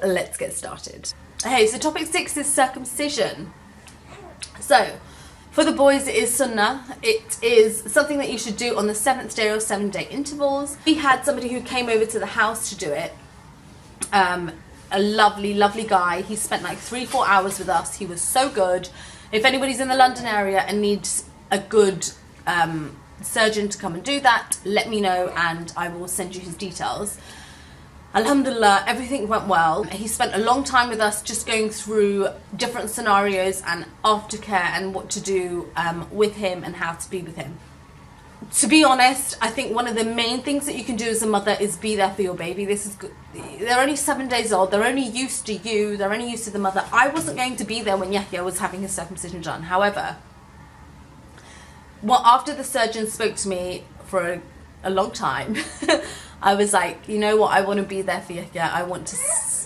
let's get started. Okay, so topic 6 is circumcision. So for the boys, it is sunnah. It is something that you should do on the 7th day or 7-day intervals. We had somebody who came over to the house to do it. A lovely guy. He spent like 3-4 hours with us. He was so good. If anybody's in the London area and needs a good surgeon to come and do that, let me know and I will send you his details. Alhamdulillah, everything went well. He spent a long time with us just going through different scenarios and aftercare and what to do with him and how to be with him. To be honest, I think one of the main things that you can do as a mother is be there for your baby. This is good. They're only 7 days old. They're only used to you. They're only used to the mother. I wasn't going to be there when Yahya was having his circumcision done. However, after the surgeon spoke to me for a long time, I was like, you know what, I want to be there for Yahya. I want to,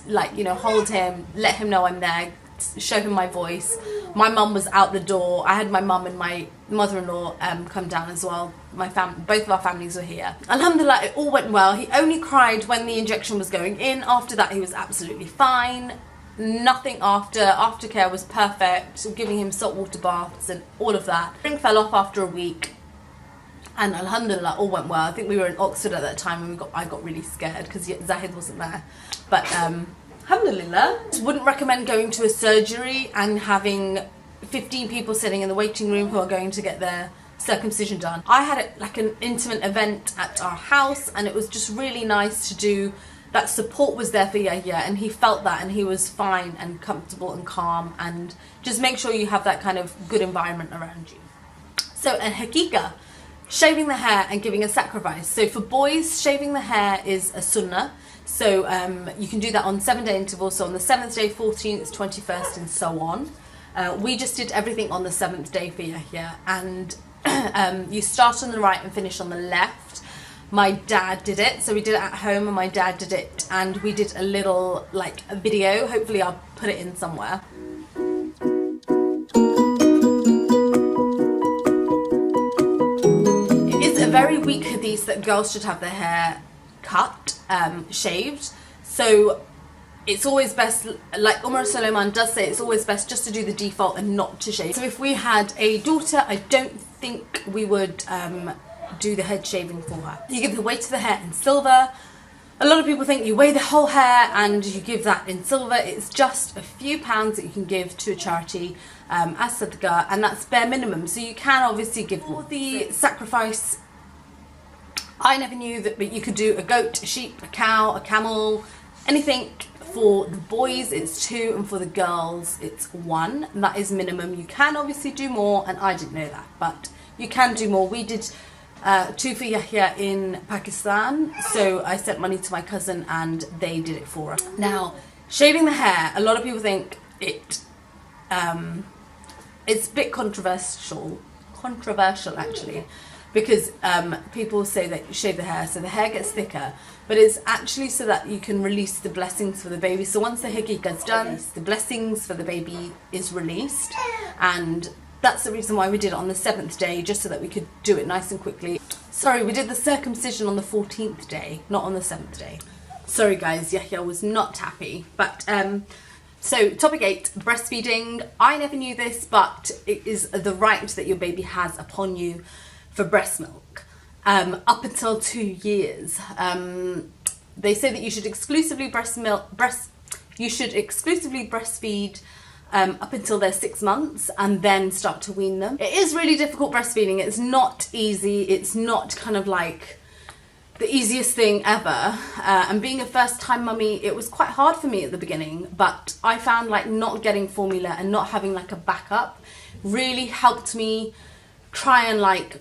like, you know, hold him, let him know I'm there, show him my voice. My mum was out the door. I had my mum and my mother-in-law come down as well. Both of our families were here. Alhamdulillah, it all went well. He only cried when the injection was going in. After that, he was absolutely fine. Nothing after. Aftercare was perfect. Giving him saltwater baths and all of that. Ring fell off after a week. And alhamdulillah, all went well. I think we were in Oxford at that time and I got really scared because Zahid wasn't there. But alhamdulillah. Wouldn't recommend going to a surgery and having 15 people sitting in the waiting room who are going to get their circumcision done. I had it like an intimate event at our house and it was just really nice to do. That support was there for Yahya and he felt that and he was fine and comfortable and calm, and just make sure you have that kind of good environment around you. So a Aqiqah, shaving the hair and giving a sacrifice. So for boys, shaving the hair is a sunnah. So you can do that on 7-day intervals. So on the 7th day, 14th, 21st and so on. We just did everything on the 7th day for Yahya, and you start on the right and finish on the left. My dad did it, so we did it at home and my dad did it, and we did a little a video. Hopefully I'll put it in somewhere. It is a very weak hadith that girls should have their hair cut, shaved. So it's always best, like Omar Suleiman does say, it's always best just to do the default and not to shave. So if we had a daughter, I don't think we would do the head shaving for her. You give the weight of the hair in silver. A lot of people think you weigh the whole hair and you give that in silver. It's just a few pounds that you can give to a charity as sadaqah, and that's bare minimum. So you can obviously give more. The sacrifice, I never knew that, but you could do a goat, a sheep, a cow, a camel, anything. For the boys it's 2 and for the girls it's 1, and that is minimum. You can obviously do more, and I didn't know that, but you can do more. We did 2 for Yahya in Pakistan, so I sent money to my cousin and they did it for us. Now, shaving the hair, a lot of people think it's a bit controversial actually, because people say that you shave the hair so the hair gets thicker, but it's actually so that you can release the blessings for the baby. So once the Aqiqah is done, the blessings for the baby is released, and that's the reason why we did it on the 7th day, just so that we could do it nice and quickly. Sorry, we did the circumcision on the 14th day, not on the 7th day. Sorry guys, Yahya was not happy. But so topic 8, breastfeeding. I never knew this, but it is the right that your baby has upon you for breast milk up until 2 years. They say that you should exclusively breastfeed up until they're 6 months and then start to wean them. It is really difficult breastfeeding. It's not easy. It's not kind of like the easiest thing ever. And being a first-time mummy, it was quite hard for me at the beginning, but I found like not getting formula and not having like a backup really helped me try and like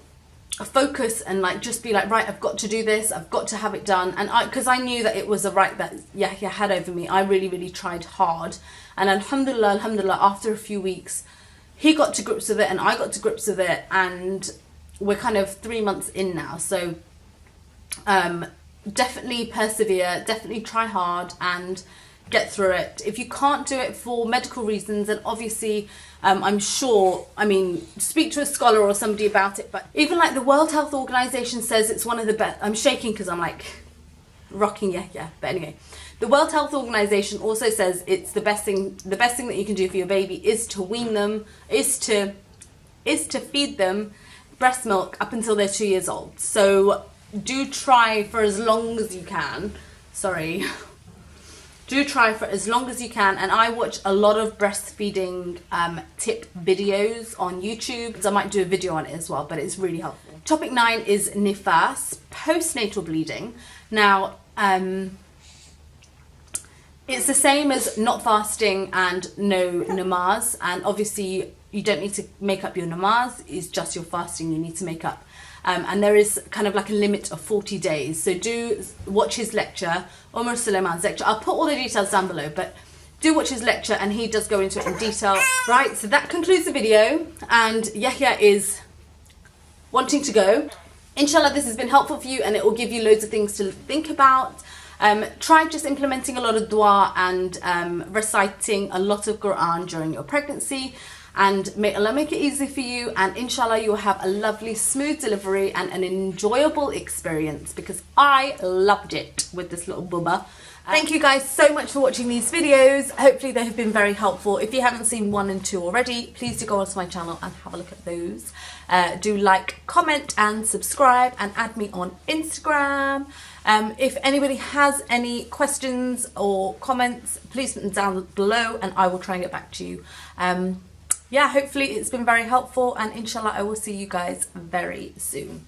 focus and like just be like, right, I've got to do this, I've got to have it done. And because I knew that it was a right that Yahya had over me, I really tried hard. And alhamdulillah, after a few weeks he got to grips with it and I got to grips with it, and we're kind of 3 months in now. So definitely persevere, definitely try hard and get through it. If you can't do it for medical reasons, then obviously I'm sure, I mean, speak to a scholar or somebody about it, but even like the World Health Organization says it's one of the best. I'm shaking because I'm like rocking Yahya, but anyway, The World Health Organization also says it's the best thing that you can do for your baby is to wean them, is to feed them breast milk up until they're 2 years old. So do try for as long as you can. Do try for as long as you can. And I watch a lot of breastfeeding tip videos on YouTube. So I might do a video on it as well, but it's really helpful. Topic 9 is nifas, postnatal bleeding. Now, it's the same as not fasting and no namaz. And obviously, you don't need to make up your namaz. It's just your fasting you need to make up. And there is kind of like a limit of 40 days. So do watch his lecture, Omar Suleiman's lecture. I'll put all the details down below, but do watch his lecture and he does go into it in detail. Right, so that concludes the video, and Yahya is wanting to go. Inshallah, this has been helpful for you and it will give you loads of things to think about. Try just implementing a lot of dua and reciting a lot of Quran during your pregnancy. And may Allah make it easy for you, and inshallah you'll have a lovely smooth delivery and an enjoyable experience, because I loved it with this little booba. Thank you guys so much for watching these videos. Hopefully they have been very helpful. If you haven't seen 1 and 2 already, please do go onto my channel and have a look at those. Do like, comment and subscribe, and add me on Instagram. If anybody has any questions or comments, please put them down below and I will try and get back to you. Yeah, hopefully it's been very helpful, and inshallah I will see you guys very soon.